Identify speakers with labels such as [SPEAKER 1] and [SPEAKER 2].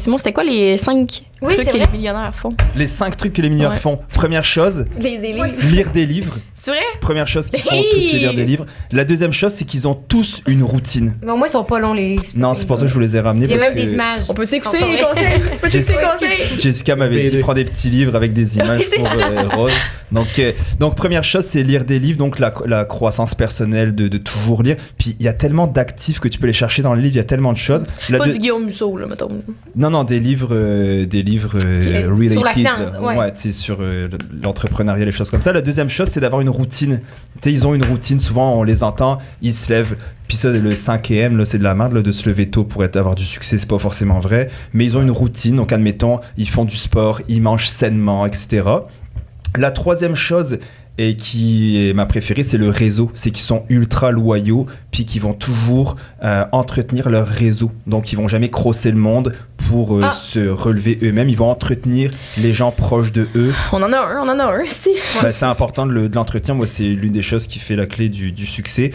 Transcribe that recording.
[SPEAKER 1] Simon, c'était quoi les 5 trucs que les millionnaires font?
[SPEAKER 2] Les 5 trucs que les millionnaires font. Première chose, lire des livres.
[SPEAKER 1] C'est vrai?
[SPEAKER 2] Première chose qu'ils font tous, c'est lire des livres. La deuxième chose, c'est qu'ils ont tous une routine.
[SPEAKER 3] Mais au moins, ils sont pas longs, les livres.
[SPEAKER 2] Non, c'est pour ça que je vous les ai ramenés.
[SPEAKER 3] Il y a
[SPEAKER 2] parce
[SPEAKER 3] même
[SPEAKER 2] que
[SPEAKER 3] des images.
[SPEAKER 1] On peut s'écouter les conseils?
[SPEAKER 2] Jessica m'avait dit prends des petits livres avec des images pour Rose. Donc première chose, c'est lire des livres. Donc la croissance personnelle de toujours lire. Puis il y a tellement d'actifs que tu peux les chercher dans les livres. Il y a tellement de choses.
[SPEAKER 1] Pas du Guillaume Musso, là, mettons.
[SPEAKER 2] Non, des livres related.
[SPEAKER 3] Sur la finance,
[SPEAKER 2] ouais, tu sais, sur l'entrepreneuriat, les choses comme ça. La deuxième chose, c'est d'avoir une routine. Tu sais, ils ont une routine. Souvent, on les entend, ils se lèvent. Puis ça, le 5am, là, c'est de la merde, là, de se lever tôt pour avoir du succès. C'est pas forcément vrai. Mais ils ont une routine. Donc, admettons, ils font du sport, ils mangent sainement, etc. La troisième chose, et qui est ma préférée, c'est le réseau. C'est qu'ils sont ultra loyaux, puis qu'ils vont toujours entretenir leur réseau. Donc, ils vont jamais crosser le monde pour se relever eux-mêmes. Ils vont entretenir les gens proches de eux.
[SPEAKER 1] On en a un, si.
[SPEAKER 2] C'est important de l'entretenir. Moi, c'est l'une des choses qui fait la clé du succès.